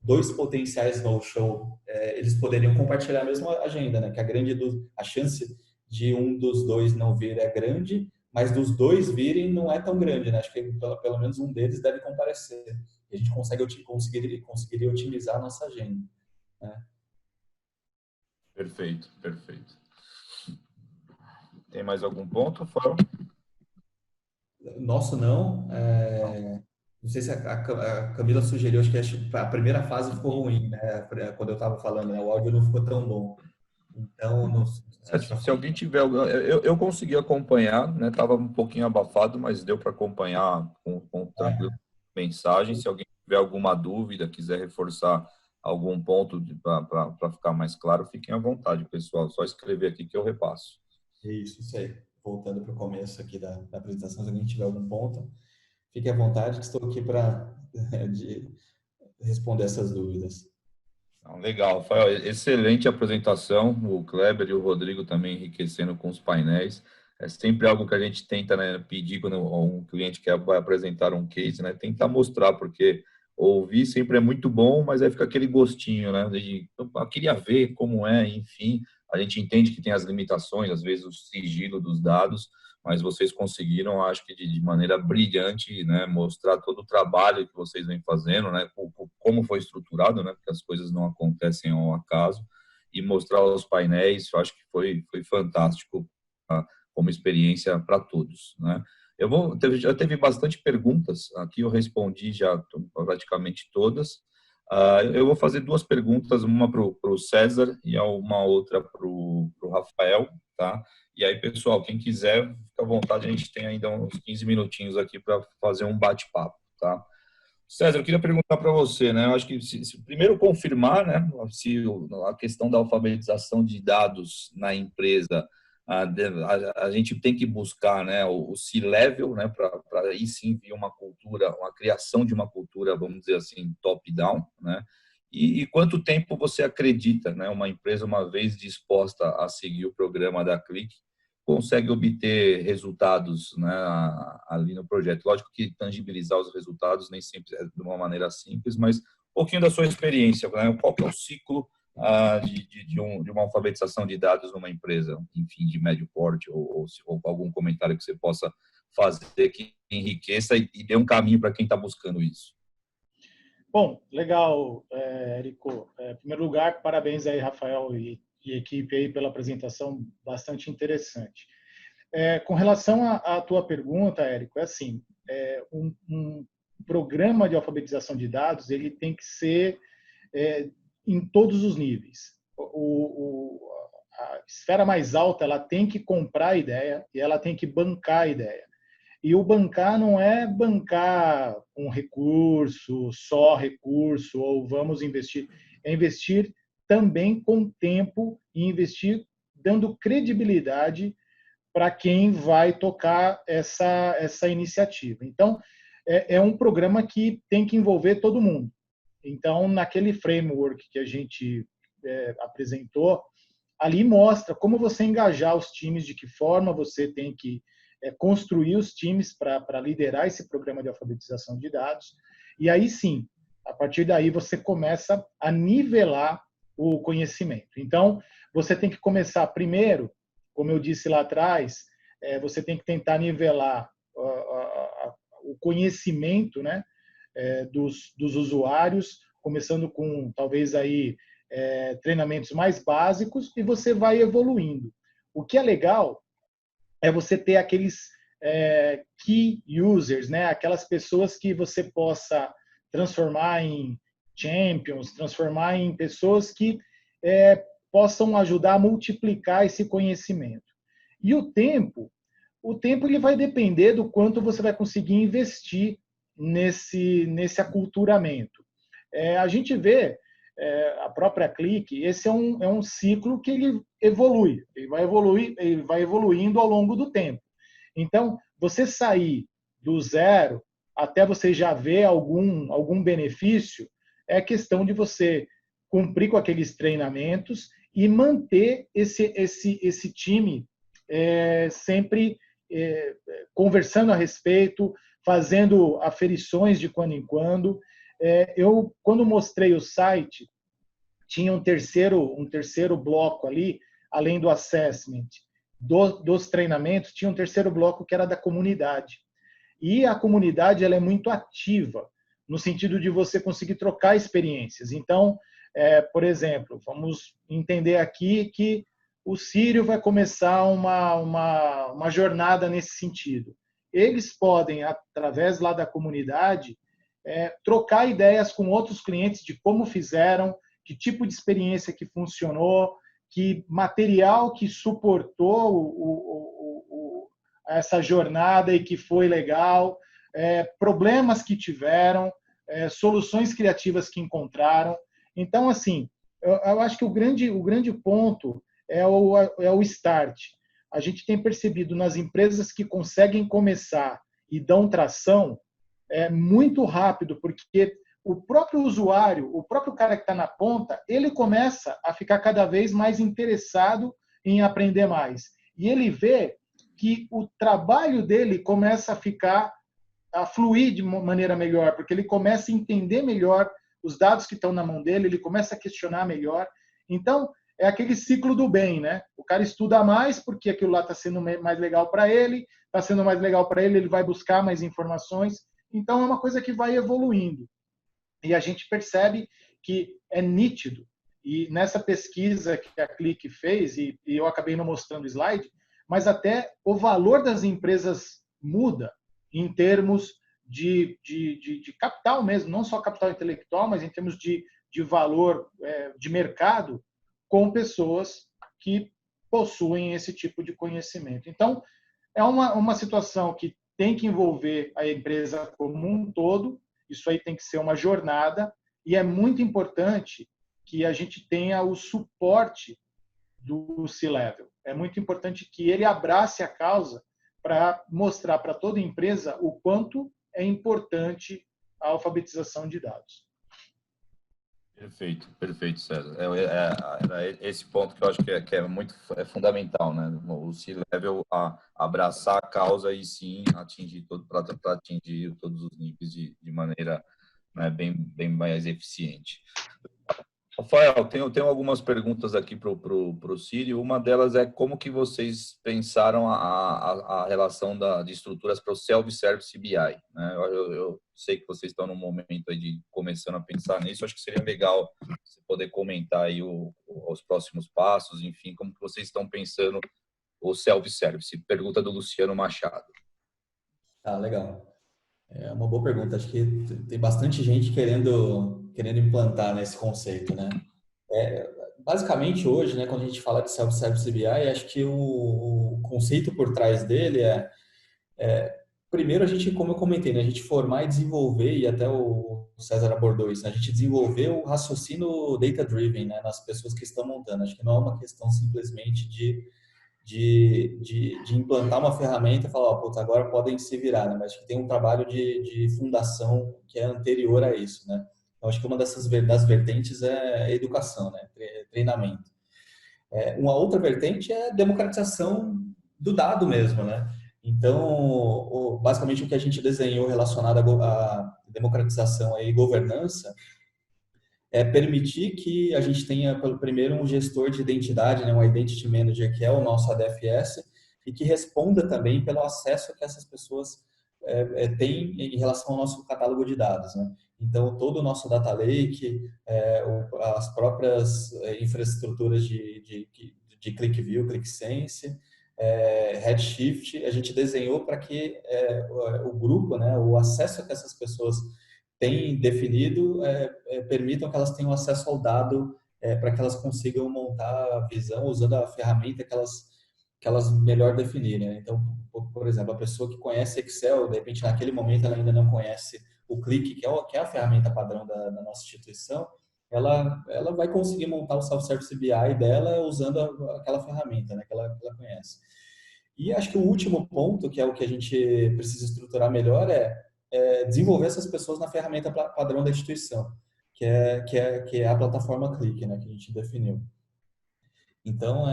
2 potenciais no-show, eles poderiam compartilhar a mesma agenda, né? Que a chance de um dos 2 não vir é grande, mas dos 2 virem não é tão grande, né? Acho que pelo menos um deles deve comparecer. E a gente conseguiria otimizar a nossa agenda, né? Perfeito, perfeito. Tem mais algum ponto, Fábio? Nosso não. Não sei se a Camila sugeriu, acho que a primeira fase ficou ruim, né? Quando eu estava falando, né? O áudio não ficou tão bom. Então, não, se alguém tiver, eu consegui acompanhar, né? Tava um pouquinho abafado, mas deu para acompanhar com tranquilo mensagem. Se alguém tiver alguma dúvida, quiser reforçar algum ponto para ficar mais claro, fiquem à vontade, pessoal. Só escrever aqui que eu repasso. Isso aí. Voltando para o começo aqui da apresentação, se alguém tiver algum ponto, fique à vontade, que estou aqui para responder essas dúvidas. Legal, Rafael. Excelente apresentação. O Kleber e o Rodrigo também enriquecendo com os painéis. É sempre algo que a gente tenta, né, pedir quando um cliente vai apresentar um case, né, tentar mostrar, porque ouvir sempre é muito bom, mas aí fica aquele gostinho, né, eu queria ver como é, enfim. A gente entende que tem as limitações, às vezes o sigilo dos dados, mas vocês conseguiram, acho que de maneira brilhante, né, mostrar todo o trabalho que vocês vêm fazendo, né, como foi estruturado, né, porque as coisas não acontecem ao acaso, e mostrar os painéis, eu acho que foi fantástico, como experiência para todos, né. Já teve bastante perguntas, aqui eu respondi já praticamente todas. Eu vou fazer 2 perguntas, uma para o César e uma outra para o Rafael, tá? E aí, pessoal, quem quiser, fica à vontade, a gente tem ainda uns 15 minutinhos aqui para fazer um bate-papo, tá? César, eu queria perguntar para você, né? Eu acho que primeiro confirmar, né, se a questão da alfabetização de dados na empresa, a gente tem que buscar, né, o C-level, né, para aí sim vir uma cultura, uma criação de uma cultura, vamos dizer assim, top-down, né? E quanto tempo você acredita, né, uma empresa, uma vez disposta a seguir o programa da Click, consegue obter resultados, né, ali no projeto? Lógico que tangibilizar os resultados nem sempre é de uma maneira simples, mas um pouquinho da sua experiência, né? Qual que é o ciclo de uma alfabetização de dados numa empresa, enfim, de médio porte, ou algum comentário que você possa fazer que enriqueça e dê um caminho para quem está buscando isso. Bom, legal, Érico. Em primeiro lugar, parabéns aí, Rafael e equipe aí pela apresentação bastante interessante. Com relação à tua pergunta, Érico, é assim, um programa de alfabetização de dados ele tem que ser em todos os níveis. A esfera mais alta ela tem que comprar a ideia e ela tem que bancar a ideia. E o bancar não é bancar um recurso, só recurso, ou vamos investir. É investir também com tempo e investir dando credibilidade para quem vai tocar essa iniciativa. Então, é um programa que tem que envolver todo mundo. Então, naquele framework que a gente apresentou, ali mostra como você engajar os times, de que forma você tem que construir os times para liderar esse programa de alfabetização de dados. E aí sim, a partir daí você começa a nivelar o conhecimento. Então, você tem que começar primeiro, como eu disse lá atrás, você tem que tentar nivelar o conhecimento, né, dos usuários, começando com talvez aí treinamentos mais básicos, e você vai evoluindo. O que é legal é você ter aqueles key users, né? Aquelas pessoas que você possa transformar em champions, transformar em pessoas que possam ajudar a multiplicar esse conhecimento. E o tempo ele vai depender do quanto você vai conseguir investir nesse aculturamento. A gente vê a própria Click, esse é um ciclo que ele vai evoluindo ao longo do tempo. Então, você sair do zero até você já ver algum benefício, é questão de você cumprir com aqueles treinamentos e manter esse time sempre conversando a respeito, fazendo aferições de quando em quando. Eu, quando mostrei o site, tinha um terceiro bloco ali, além do assessment, dos treinamentos, tinha um terceiro bloco que era da comunidade. E a comunidade ela é muito ativa, no sentido de você conseguir trocar experiências. Então, por exemplo, vamos entender aqui que o Sírio vai começar uma jornada nesse sentido. Eles podem, através lá da comunidade, trocar ideias com outros clientes de como fizeram, que tipo de experiência que funcionou, que material que suportou essa jornada e que foi legal, problemas que tiveram, soluções criativas que encontraram. Então, assim, eu acho que o grande ponto é o start. A gente tem percebido nas empresas que conseguem começar e dão tração, muito rápido, porque o próprio usuário, o próprio cara que está na ponta, ele começa a ficar cada vez mais interessado em aprender mais. E ele vê que o trabalho dele começa a fluir de maneira melhor, porque ele começa a entender melhor os dados que estão na mão dele, ele começa a questionar melhor. Então, é aquele ciclo do bem, né? O cara estuda mais porque aquilo lá está sendo mais legal para ele, está sendo mais legal para ele, ele vai buscar mais informações. Então, é uma coisa que vai evoluindo. E a gente percebe que é nítido. E nessa pesquisa que a Click fez, e eu acabei não mostrando o slide, mas até o valor das empresas muda em termos de capital mesmo, não só capital intelectual, mas em termos de valor de mercado com pessoas que possuem esse tipo de conhecimento. Então, é uma situação que tem que envolver a empresa como um todo. Isso aí tem que ser uma jornada e é muito importante que a gente tenha o suporte do C-Level. É muito importante que ele abrace a causa para mostrar para toda empresa o quanto é importante a alfabetização de dados. Perfeito, César. Era esse ponto que eu acho que é fundamental, né? O C-Level abraçar a causa e sim atingir para atingir todos os níveis de maneira, né, bem mais eficiente. Rafael, tenho algumas perguntas aqui para o Círio. Uma delas é como que vocês pensaram a relação de estruturas para o Self-Service BI, né? Eu sei que vocês estão num momento aí de começando a pensar nisso. Acho que seria legal você poder comentar aí os próximos passos, enfim, como que vocês estão pensando o Self-Service. Pergunta do Luciano Machado. Ah, legal. É uma boa pergunta. Acho que tem bastante gente querendo implantar nesse conceito, né? Basicamente hoje, né, quando a gente fala de Self-Service BI, acho que o conceito por trás dele primeiro a gente, como eu comentei, né, a gente formar e desenvolver, e até o César abordou isso, né, a gente desenvolver o raciocínio data-driven, né, nas pessoas que estão montando. Acho que não é uma questão simplesmente de implantar uma ferramenta e falar, ó, putz, agora podem se virar, né? Mas acho que tem um trabalho de fundação que é anterior a isso, né? Então, acho que uma das vertentes é a educação, né? Treinamento. Uma outra vertente é a democratização do dado mesmo, né? Então, basicamente o que a gente desenhou relacionado à democratização e governança é permitir que a gente tenha, primeiro, um gestor de identidade, né, um Identity Manager, que é o nosso ADFS, e que responda também pelo acesso que essas pessoas têm em relação ao nosso catálogo de dados, né? Então, todo o nosso data lake, as próprias infraestruturas de ClickView, ClickSense, Redshift, a gente desenhou para que o grupo, né, o acesso que essas pessoas têm definido permitam que elas tenham acesso ao dado para que elas consigam montar a visão usando a ferramenta que elas melhor definirem, né? Então, por exemplo, a pessoa que conhece Excel, de repente naquele momento ela ainda não conhece o Click, que é a ferramenta padrão da nossa instituição, ela vai conseguir montar o Self-Service BI dela usando aquela ferramenta, né, que ela conhece. E acho que o último ponto, que é o que a gente precisa estruturar melhor, é desenvolver essas pessoas na ferramenta padrão da instituição, que é a plataforma Click, né, que a gente definiu. Então,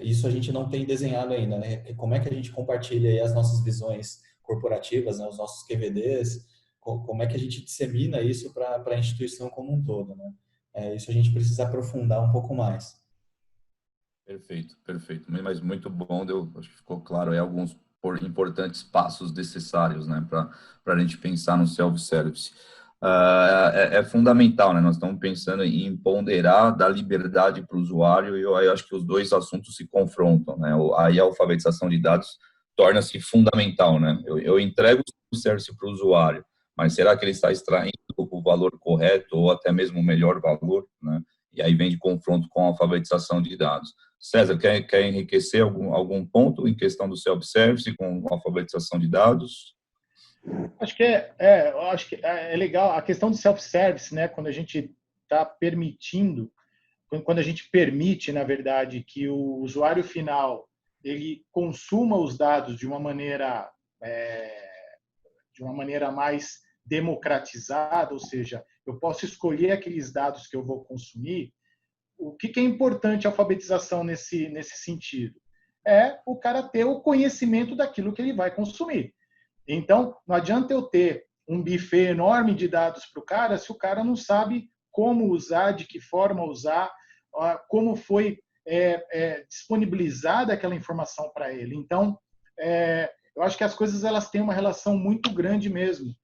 isso a gente não tem desenhado ainda, né? Como é que a gente compartilha aí as nossas visões corporativas, né, os nossos QVDs, como é que a gente dissemina isso para a instituição como um todo, né? Isso a gente precisa aprofundar um pouco mais. Perfeito, perfeito. Mas muito bom, acho que ficou claro aí alguns importantes passos necessários, né, para a gente pensar no self-service. É fundamental, né? Nós estamos pensando em ponderar da liberdade para o usuário e eu acho que os dois assuntos se confrontam, né? Aí a alfabetização de dados torna-se fundamental, né? Eu entrego o serviço para o usuário, mas será que ele está extraindo o valor correto ou até mesmo o melhor valor, né? E aí vem de confronto com a alfabetização de dados. César, quer enriquecer algum ponto em questão do self-service com alfabetização de dados? Acho que eu acho que é legal a questão do self-service, né? Quando a gente está permitindo, quando a gente permite, na verdade, que o usuário final ele consuma os dados de uma maneira mais democratizada, ou seja, eu posso escolher aqueles dados que eu vou consumir. O que é importante a alfabetização nesse sentido? É o cara ter o conhecimento daquilo que ele vai consumir. Então, não adianta eu ter um buffet enorme de dados para o cara se o cara não sabe como usar, de que forma usar, como foi disponibilizada aquela informação para ele. Então, eu acho que as coisas elas têm uma relação muito grande mesmo.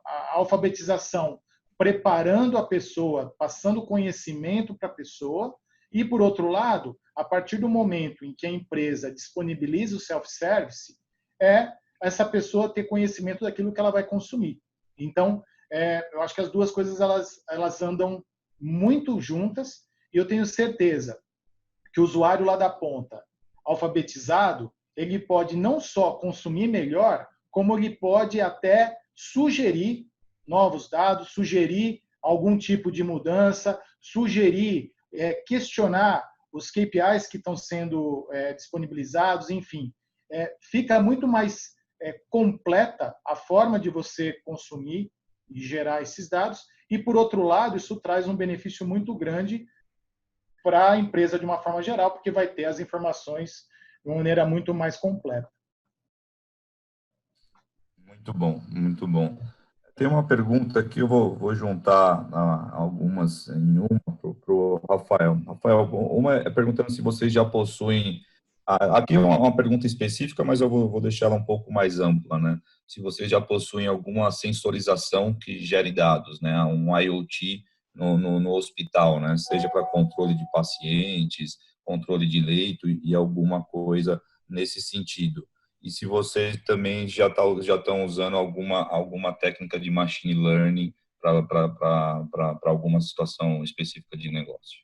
A alfabetização preparando a pessoa, passando conhecimento para a pessoa, e, por outro lado, a partir do momento em que a empresa disponibiliza o self-service, essa pessoa ter conhecimento daquilo que ela vai consumir. Então, eu acho que as duas coisas elas andam muito juntas, e eu tenho certeza que o usuário lá da ponta, alfabetizado, ele pode não só consumir melhor, como ele pode até sugerir novos dados, sugerir algum tipo de mudança, sugerir, questionar os KPIs que estão sendo disponibilizados, enfim. Fica muito mais completa a forma de você consumir e gerar esses dados, e, por outro lado, isso traz um benefício muito grande para a empresa de uma forma geral, porque vai ter as informações de uma maneira muito mais completa. Muito bom, muito bom. Tem uma pergunta aqui, eu vou juntar algumas em uma para o Rafael. Rafael, uma é perguntando se vocês já possuem. Aqui é uma pergunta específica, mas eu vou deixar ela um pouco mais ampla, né? Se vocês já possuem alguma sensorização que gere dados, né? Um IoT no hospital, né? Seja para controle de pacientes, controle de leito e alguma coisa nesse sentido. E se vocês também já estão usando alguma técnica de machine learning para alguma situação específica de negócio.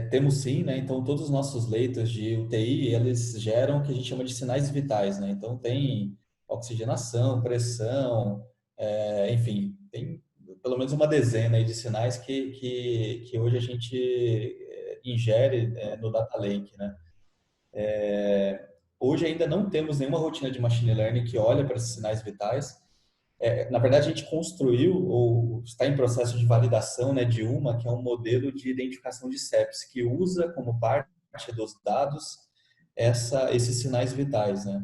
Temos sim, né? Então, todos os nossos leitos de UTI, eles geram o que a gente chama de sinais vitais, né? Então, tem oxigenação, pressão, enfim, tem pelo menos uma dezena aí de sinais que hoje a gente ingere no Data Lake, né? Hoje ainda não temos nenhuma rotina de machine learning que olha para esses sinais vitais. Na verdade, a gente construiu ou está em processo de validação, né, de uma que é um modelo de identificação de sepsis que usa como parte dos dados esses sinais vitais, né?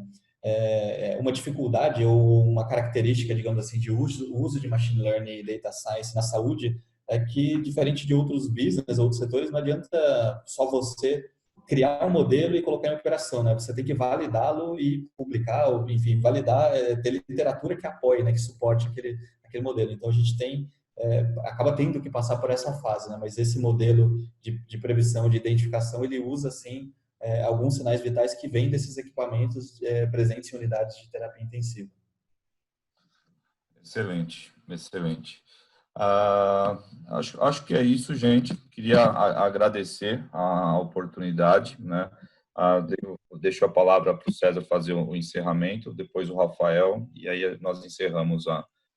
Uma dificuldade ou uma característica, digamos assim, de uso de machine learning e data science na saúde é que, diferente de outros business, outros setores, não adianta só você criar um modelo e colocar em operação, né? Você tem que validá-lo e publicar, ou, enfim, validar, ter literatura que apoie, né, que suporte aquele modelo. Então, a gente acaba tendo que passar por essa fase, né? Mas esse modelo de previsão, de identificação, ele usa, sim, alguns sinais vitais que vêm desses equipamentos presentes em unidades de terapia intensiva. Excelente, excelente. Acho que é isso, gente. Queria agradecer a oportunidade, né? Deixo a palavra para o César fazer o encerramento, depois o Rafael, e aí nós encerramos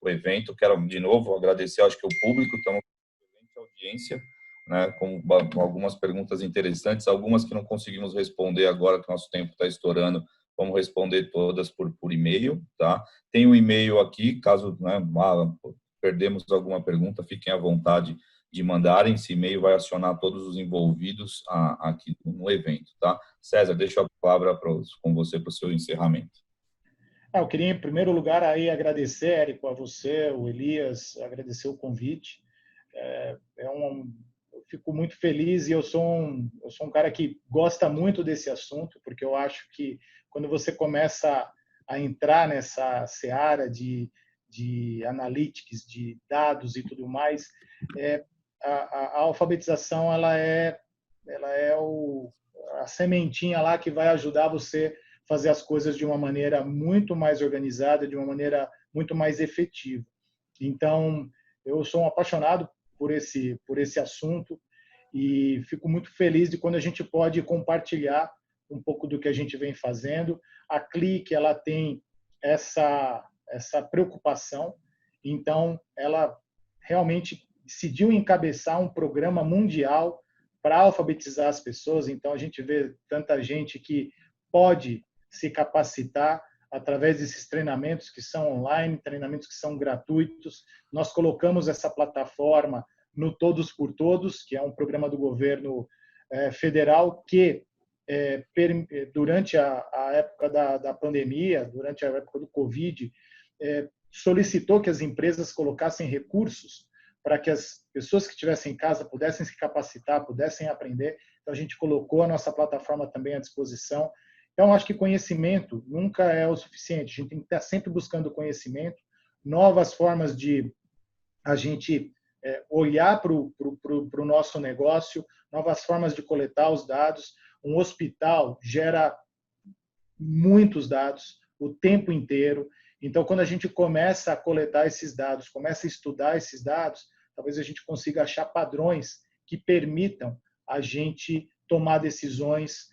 o evento. Quero, de novo, agradecer, acho que o público, estamos com excelente audiência, né? Com algumas perguntas interessantes, algumas que não conseguimos responder agora, que nosso tempo está estourando. Vamos responder todas por e-mail, tá? Tem um e-mail aqui, caso, né, perdemos alguma pergunta, fiquem à vontade de mandarem. Esse e-mail vai acionar todos os envolvidos aqui no evento, tá? César, deixo a palavra com você para o seu encerramento. Eu queria, em primeiro lugar, aí agradecer, Érico, a você, o Elias, agradecer o convite. Eu fico muito feliz e eu sou um cara que gosta muito desse assunto, porque eu acho que quando você começa a entrar nessa seara de analytics, de dados e tudo mais, a alfabetização ela é a sementinha lá que vai ajudar você a fazer as coisas de uma maneira muito mais organizada, de uma maneira muito mais efetiva. Então, eu sou um apaixonado por esse assunto e fico muito feliz de quando a gente pode compartilhar um pouco do que a gente vem fazendo. A Click, ela tem essa preocupação, então ela realmente decidiu encabeçar um programa mundial para alfabetizar as pessoas. Então, a gente vê tanta gente que pode se capacitar através desses treinamentos que são online, treinamentos que são gratuitos. Nós colocamos essa plataforma no Todos por Todos, que é um programa do governo federal que, durante a época da pandemia, durante a época do Covid, solicitou que as empresas colocassem recursos para que as pessoas que estivessem em casa pudessem se capacitar, pudessem aprender. Então, a gente colocou a nossa plataforma também à disposição. Então, acho que conhecimento nunca é o suficiente. A gente tem que estar sempre buscando conhecimento, novas formas de a gente olhar para o nosso negócio, novas formas de coletar os dados. Um hospital gera muitos dados o tempo inteiro. Então, quando a gente começa a coletar esses dados, começa a estudar esses dados, talvez a gente consiga achar padrões que permitam a gente tomar decisões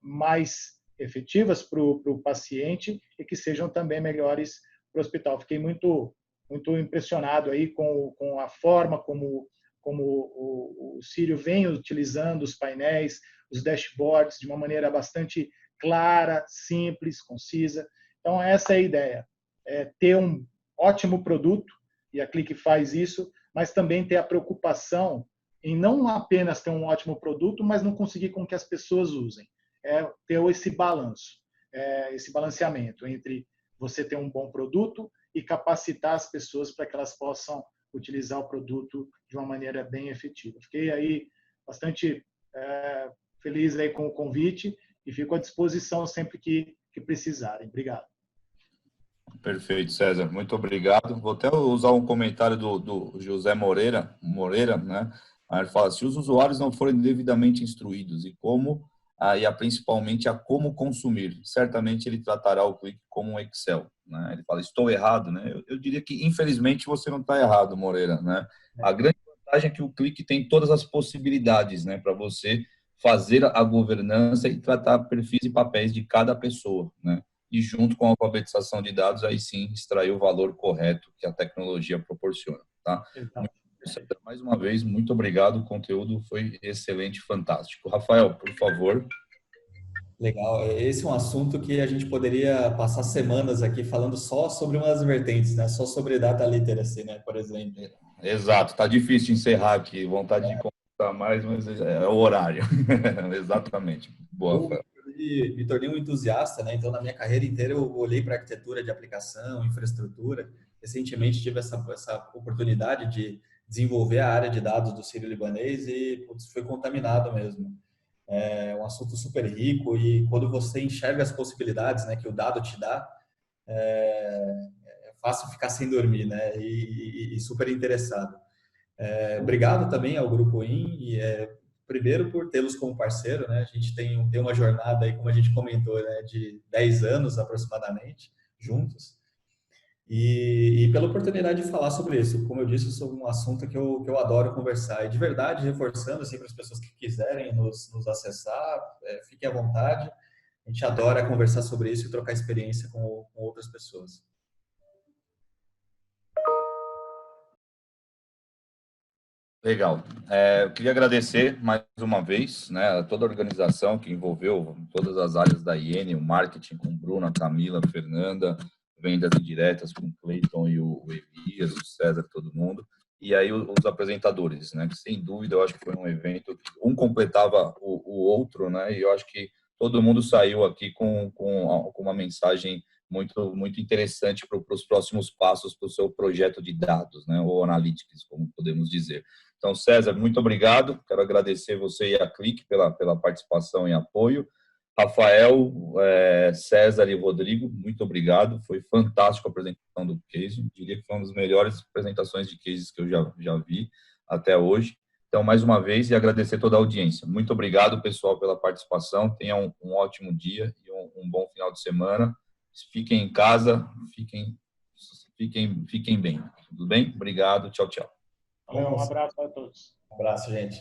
mais efetivas para o paciente e que sejam também melhores para o hospital. Fiquei muito impressionado aí com a forma como o Círio vem utilizando os painéis, os dashboards de uma maneira bastante clara, simples, concisa. Então, essa é a ideia, ter um ótimo produto, e a Click faz isso, mas também ter a preocupação em não apenas ter um ótimo produto, mas não conseguir com que as pessoas usem. Ter esse balanço, esse balanceamento entre você ter um bom produto e capacitar as pessoas para que elas possam utilizar o produto de uma maneira bem efetiva. Fiquei aí bastante feliz aí com o convite e fico à disposição sempre que precisarem. Obrigado. Perfeito, César. Muito obrigado. Vou até usar um comentário do José Moreira, né? Ele fala, se os usuários não forem devidamente instruídos principalmente a como consumir, certamente ele tratará o clique como um Excel, né? Ele fala, estou errado, né? Eu diria que, infelizmente, você não está errado, Moreira, né? A grande vantagem é que o clique tem todas as possibilidades, né, para você fazer a governança e tratar perfis e papéis de cada pessoa, né? E junto com a alfabetização de dados, aí sim, extrair o valor correto que a tecnologia proporciona, tá? Mais uma vez, muito obrigado, o conteúdo foi excelente, fantástico. Rafael, por favor. Legal, esse é um assunto que a gente poderia passar semanas aqui falando só sobre umas vertentes, né? Só sobre data literacy, né? Por exemplo. Exato, tá difícil de encerrar aqui, vontade de contar mais, mas é o horário. Exatamente. Boa, Rafael. Me tornei um entusiasta, né? Então, na minha carreira inteira, eu olhei para arquitetura de aplicação, infraestrutura. Recentemente, tive essa oportunidade de desenvolver a área de dados do Sírio-Libanês e foi contaminado mesmo. É um assunto super rico e quando você enxerga as possibilidades, né, que o dado te dá, é fácil ficar sem dormir, né? E super interessado. Obrigado também ao Grupo IN primeiro por tê-los como parceiro, né? A gente tem uma jornada aí, como a gente comentou, né, de 10 anos aproximadamente juntos. E pela oportunidade de falar sobre isso. Como eu disse, sobre um assunto que eu adoro conversar. E de verdade, reforçando assim, para as pessoas que quiserem nos acessar, fiquem à vontade. A gente adora conversar sobre isso e trocar experiência com outras pessoas. Legal. Eu queria agradecer mais uma vez, né, a toda a organização que envolveu todas as áreas da IN, o marketing com Bruno, a Camila, a Fernanda, vendas indiretas com o Cleiton e o Elias, o César, todo mundo. E aí os apresentadores, né, que sem dúvida eu acho que foi um evento que um completava o outro, né, e eu acho que todo mundo saiu aqui com uma mensagem muito interessante para os próximos passos para o seu projeto de dados, né, ou analytics, como podemos dizer. Então, César, muito obrigado. Quero agradecer você e a Clique pela participação e apoio. Rafael, César e Rodrigo, muito obrigado. Foi fantástico a apresentação do case. Diria que foi uma das melhores apresentações de cases que eu já vi até hoje. Então, mais uma vez, e agradecer toda a audiência. Muito obrigado, pessoal, pela participação. Tenham um ótimo dia e um bom final de semana. Fiquem em casa, fiquem bem. Tudo bem? Obrigado. Tchau, tchau. Um abraço a todos. Um abraço, gente.